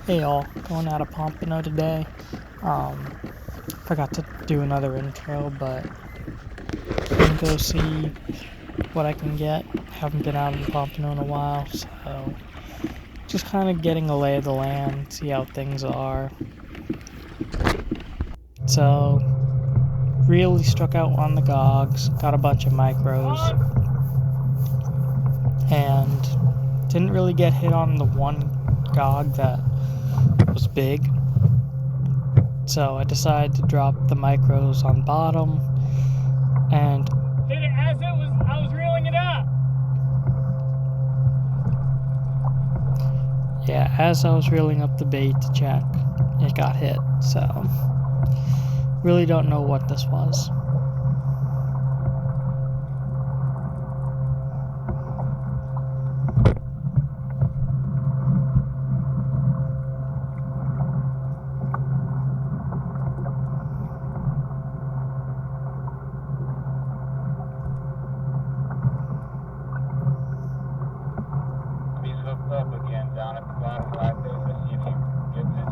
Hey all, going out of Pompino today. Forgot to do another intro, but I'm gonna go see what I can get. Haven't been out of Pompino in a while, so just kind of getting a lay of the land, see how things are. So, really struck out on the gogs, got a bunch of micros, and didn't really get hit on the one gog that was big. So I decided to drop the micros on bottom and hit it as I was reeling it up. Yeah, as I was reeling up the bait to check, it got hit. So really don't know what this was. Hooked up again down at the bottom right there. Let's see if he gets it.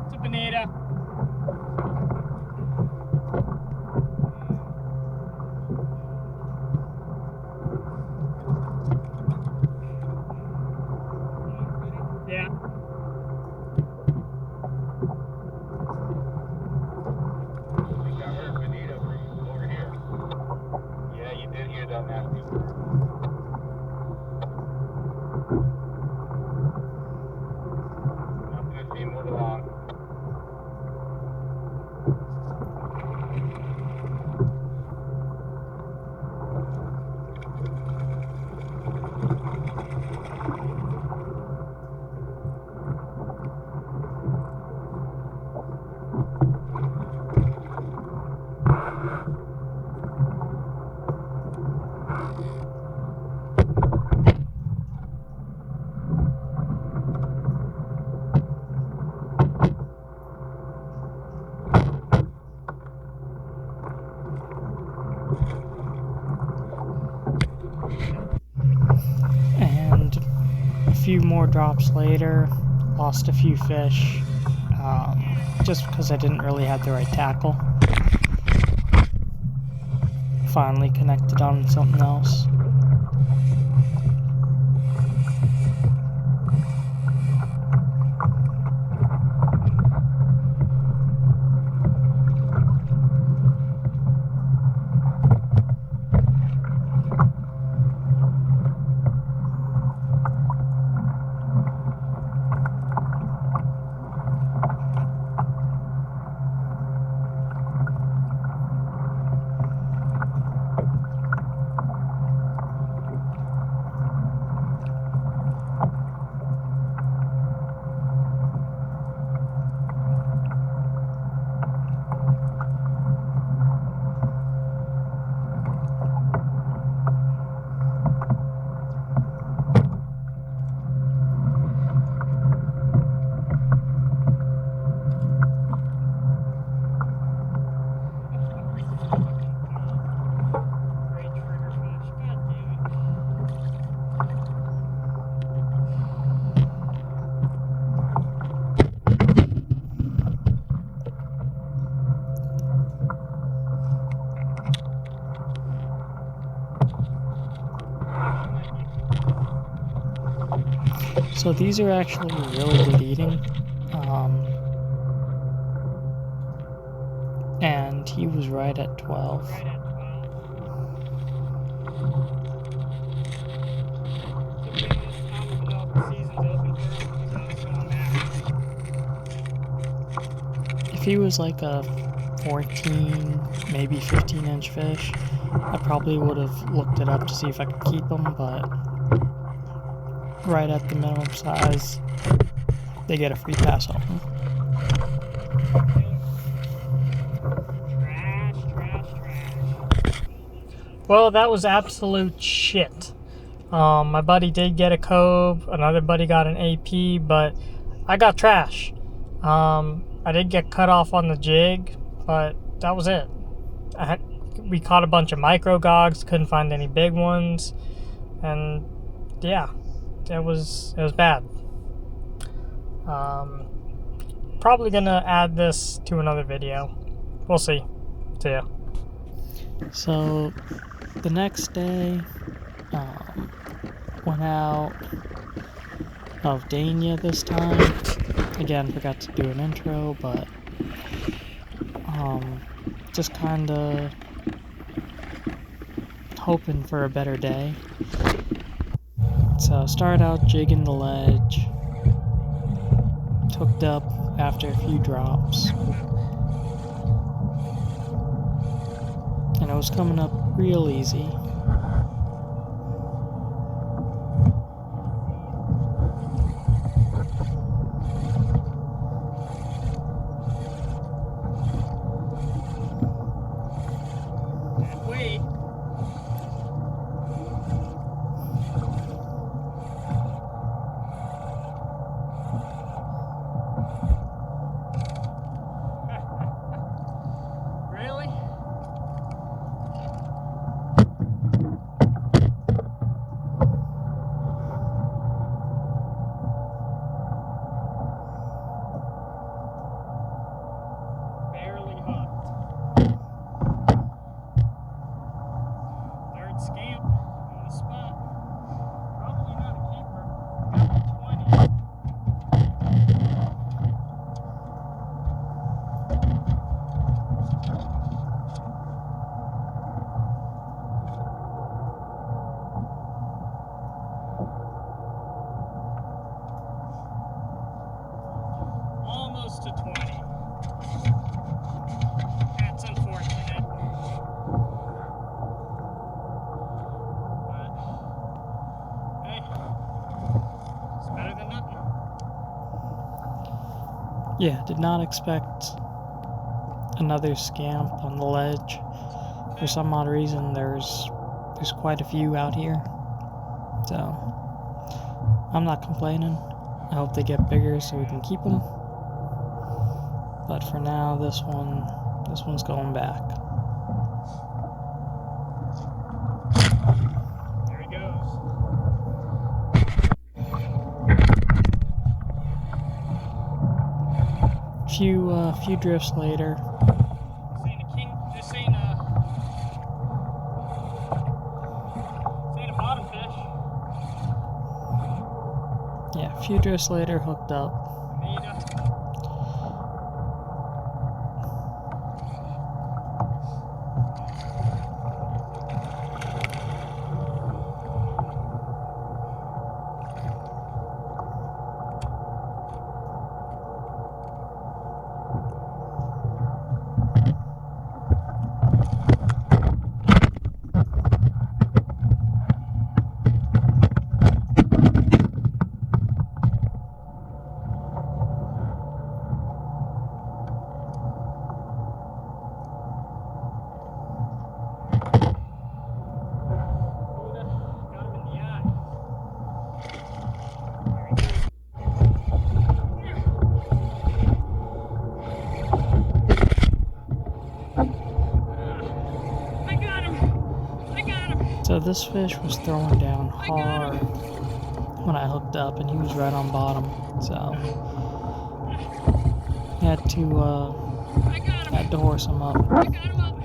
It's a bonita. Yeah. We got her bonita over here. Yeah, you did hear that nasty word. I'm gonna see move along. And a few more drops later, lost a few fish, just because I didn't really have the right tackle. Finally connected on something else. So these are actually really good eating. And he was right at 12. Right at 12. Typically this time of the season's open for him, so it's going back. If he was like a 14, maybe 15-inch fish, I probably would have looked it up to see if I could keep him, but right at the minimum size, they get a free pass home. Trash. Well, that was absolute shit. My buddy did get a cove, another buddy got an AP, but I got trash. I did get cut off on the jig, but that was it. We caught a bunch of micro gogs, couldn't find any big ones, and yeah, it was bad. Probably gonna add this to another video. We'll see. See ya. So the next day, went out of Dania this time. Again, forgot to do an intro, but just kinda hoping for a better day. So started out jigging the ledge, hooked up after a few drops, and it was coming up real easy. Wait. Really? Barely hooked. Third scamp on the spot. Probably not a keeper. Got the 20. Almost to 20. That's unfortunate. But, hey, it's better than nothing. Yeah, did not expect another scamp on the ledge. For some odd reason, there's quite a few out here. So, I'm not complaining. I hope they get bigger so we can keep them. But for now, this one's going back. There he goes. Few drifts later, This ain't a king. This ain't a bottom fish. yeah, a few drifts later, hooked up. Need a got him in the eye. I got him. So this fish was throwing down hard when I hooked up, and he was right on bottom. So had to horse him up. I got him up.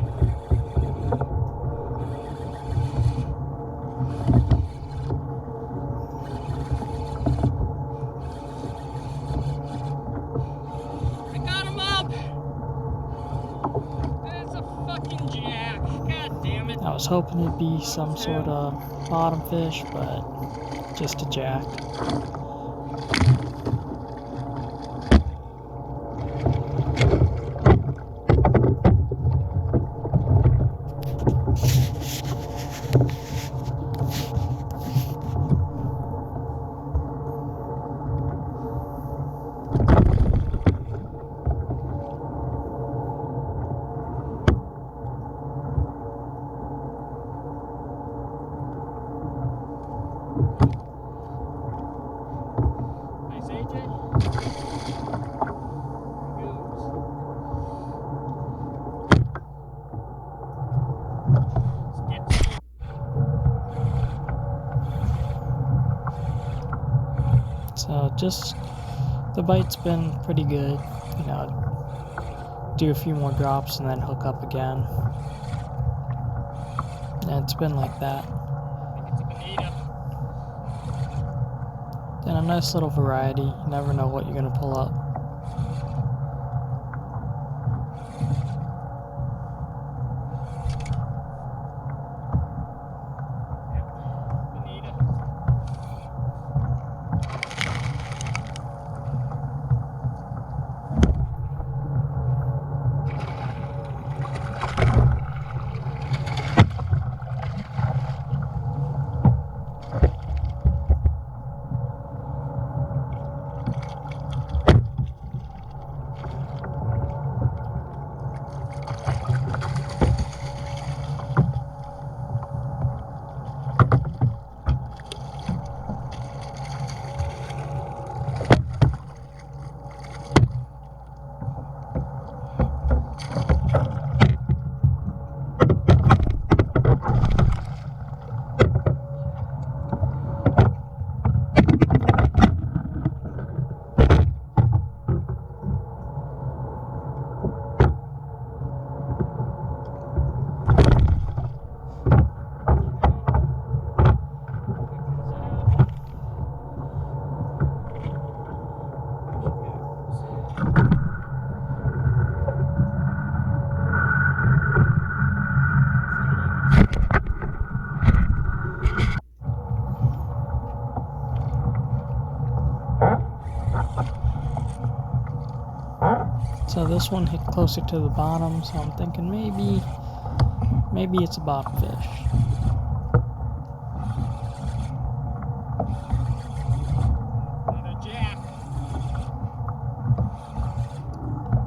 I got him up. was hoping it'd be some sort of bottom fish, but just a jack. Nice AJ. There he goes. So just, the bite's been pretty good. You know, do a few more drops and then hook up again. And it's been like that. I think it's a bonita. And a nice little variety. You never know what you're gonna pull up. Bonita. So this one hit closer to the bottom, so I'm thinking maybe it's a bottom fish. Another jack.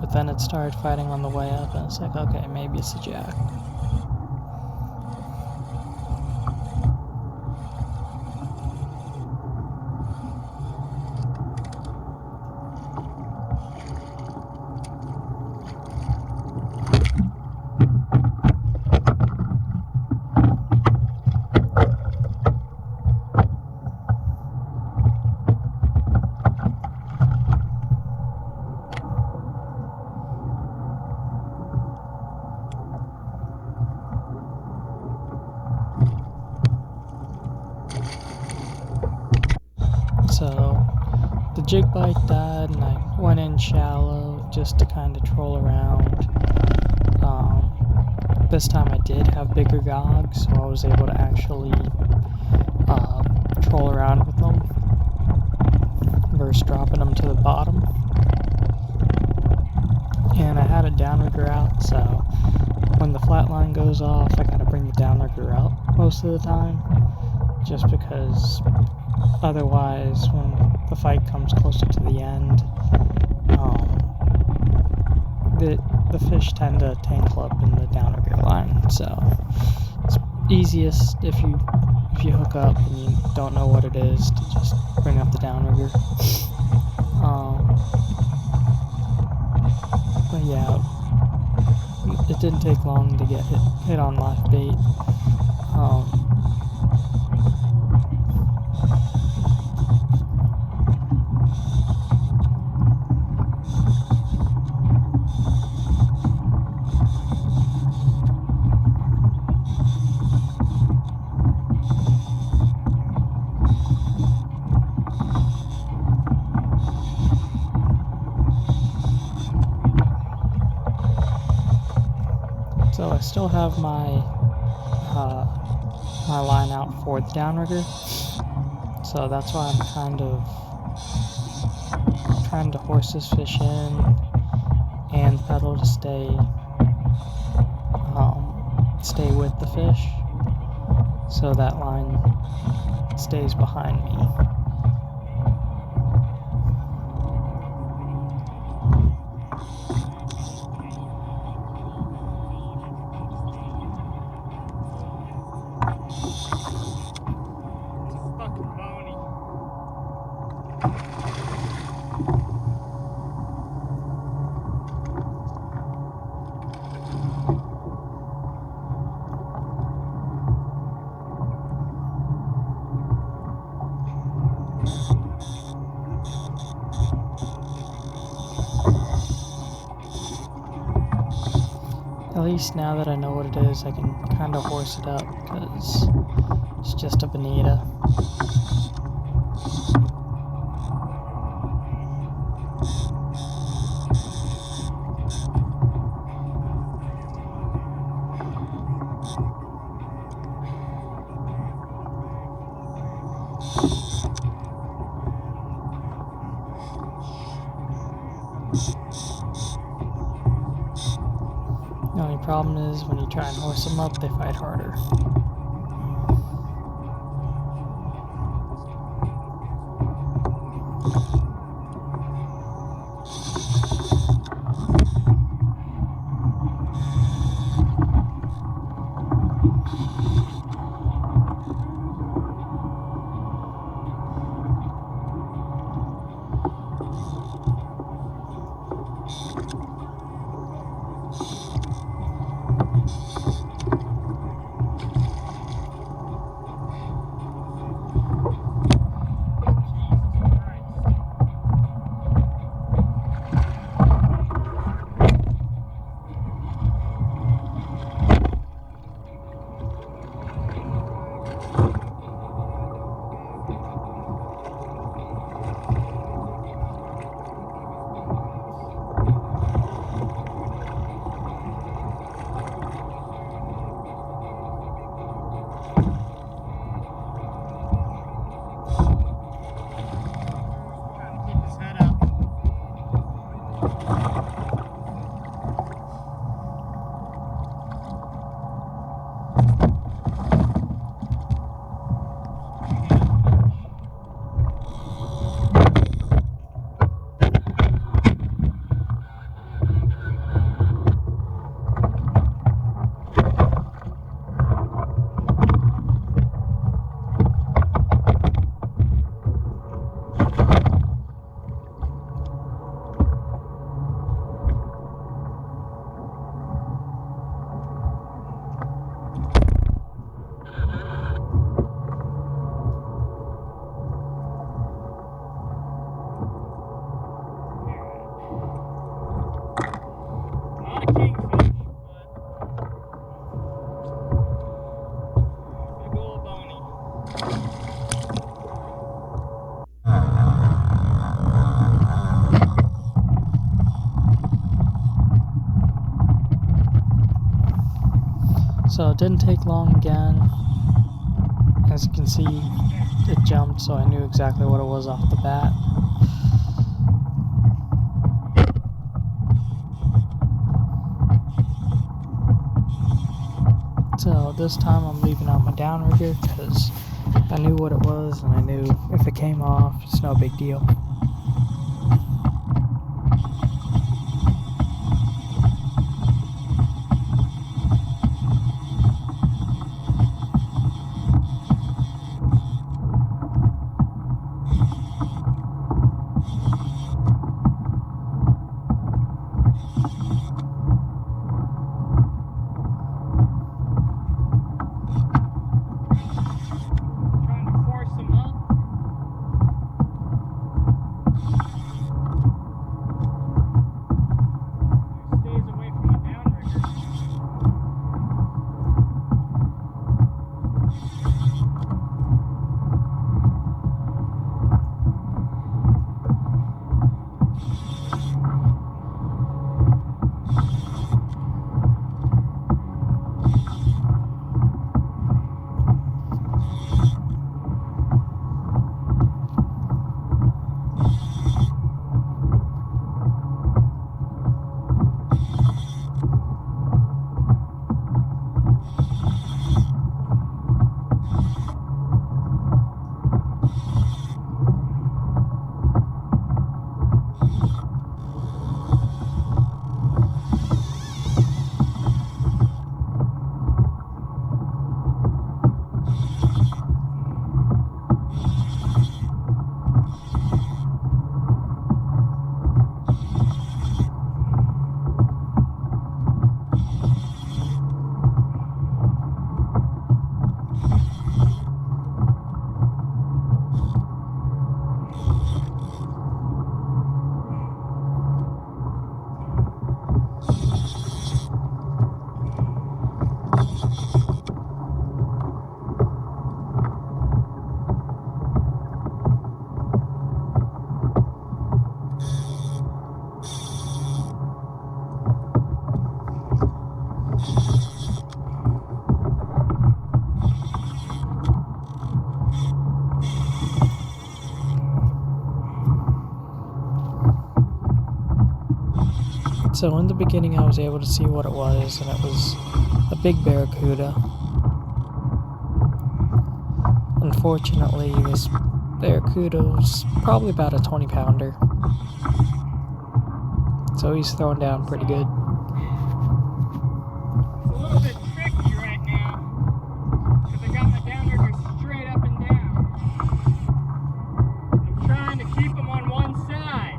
But then it started fighting on the way up, and it's like, okay, maybe it's a jack. So the jig bite died, and I went in shallow just to kind of troll around. This time I did have bigger gogs, so I was able to actually troll around with them versus dropping them to the bottom. And I had a downrigger out, so when the flat line goes off, I gotta bring the downrigger out most of the time, just because otherwise, when the fight comes closer to the end, the fish tend to tangle up in the downrigger line. So it's easiest if you hook up and you don't know what it is to just bring up the downrigger. But yeah, it didn't take long to get hit on live bait. So I still have my my line out for the downrigger. So that's why I'm kind of trying to horse this fish in and pedal to stay with the fish, so that line stays behind me. Fucking bony. At least now that I know what it is, I can kind of horse it up, because it's just a bonita. The only problem is when you try and horse them up, they fight harder. So it didn't take long again. As you can see, it jumped, so I knew exactly what it was off the bat. So this time I'm leaving out my downrigger because I knew what it was, and I knew if it came off, it's no big deal. So in the beginning I was able to see what it was, and it was a big barracuda. Unfortunately, this barracuda was probably about a 20-pounder. So he's throwing down pretty good. It's a little bit tricky right now because I got my downrigger straight up and down. I'm trying to keep him on one side.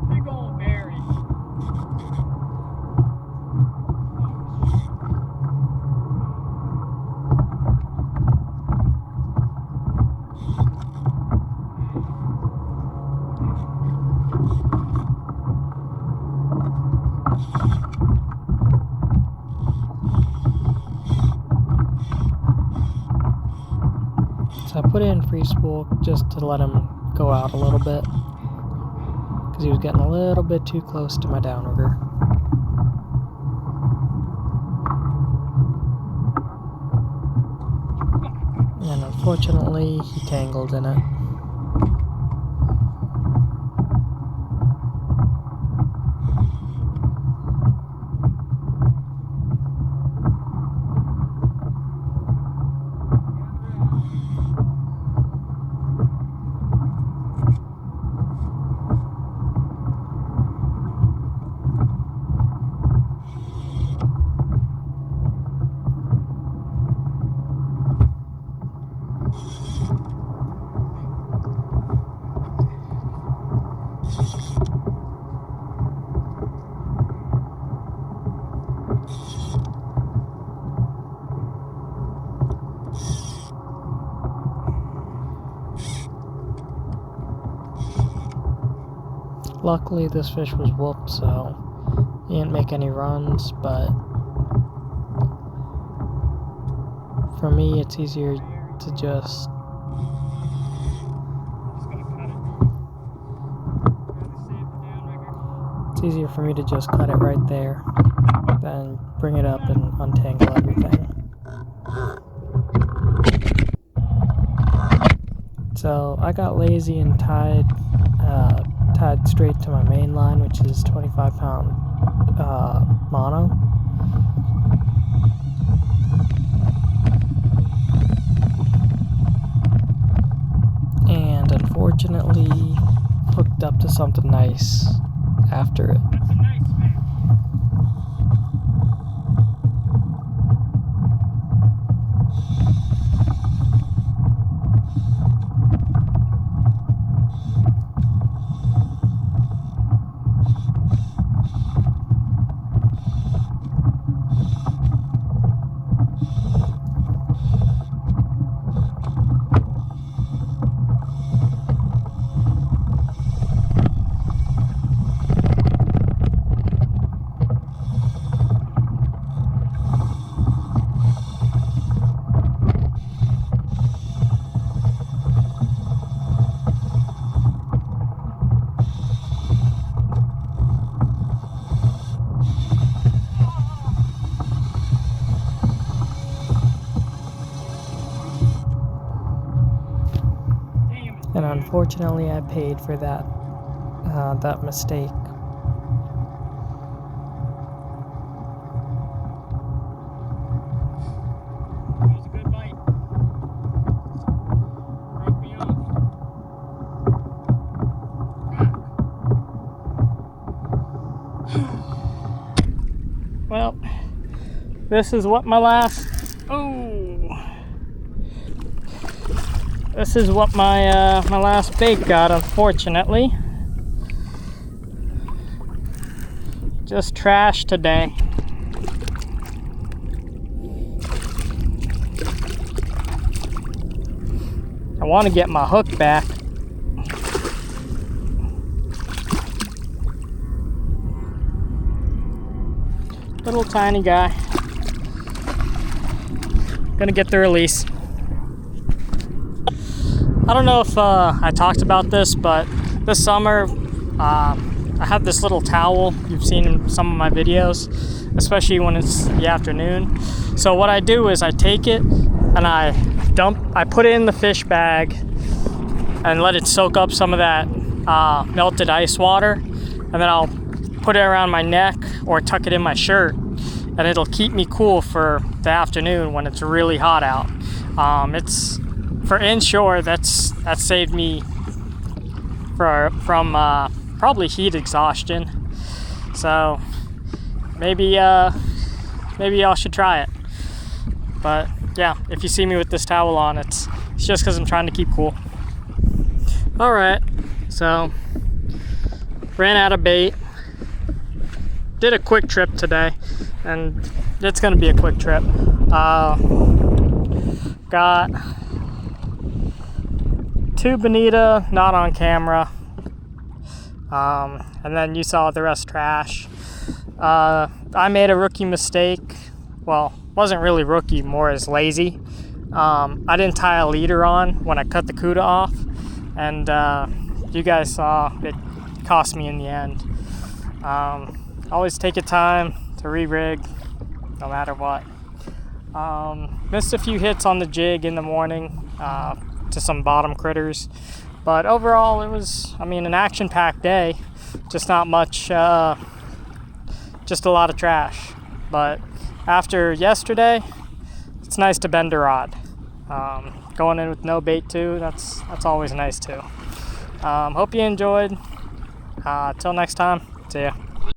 Big old berry. So I put it in free spool just to let him go out a little bit, because he was getting a little bit too close to my downrigger. And unfortunately, he tangled in it. Luckily, this fish was whooped, so he didn't make any runs, but for me, it's easier to just it's easier for me to just cut it right there than bring it up and untangle everything. So I got lazy and tied straight to my main line, which is 25-pound mono. And unfortunately hooked up to something nice after it. That's a nice fish. And unfortunately, I paid for that mistake. That was a good bite. Broke me off. Well, this is what my last. This is what my my last bait got. Unfortunately, just trash today. I want to get my hook back. Little tiny guy. gonna get the release. I don't know if I talked about this, but this summer I have this little towel you've seen in some of my videos, especially when it's the afternoon. So what I do is I take it and I put it in the fish bag and let it soak up some of that melted ice water, and then I'll put it around my neck or tuck it in my shirt, and it'll keep me cool for the afternoon when it's really hot out. It's for inshore, that's saved me from probably heat exhaustion. So maybe y'all should try it. But yeah, if you see me with this towel on, it's just because I'm trying to keep cool. All right, so ran out of bait. Did a quick trip today, and it's gonna be a quick trip. Got 2 bonita, not on camera, and then you saw the rest trash. I made a rookie mistake. Well, wasn't really rookie, more as lazy. I didn't tie a leader on when I cut the CUDA off, and you guys saw it cost me in the end. Always take your time to re-rig, no matter what. Missed a few hits on the jig in the morning to some bottom critters, but overall it was, an action-packed day. Just not much, just a lot of trash. But after yesterday, it's nice to bend a rod. Going in with no bait too, that's always nice too. Hope you enjoyed. Till next time, see ya.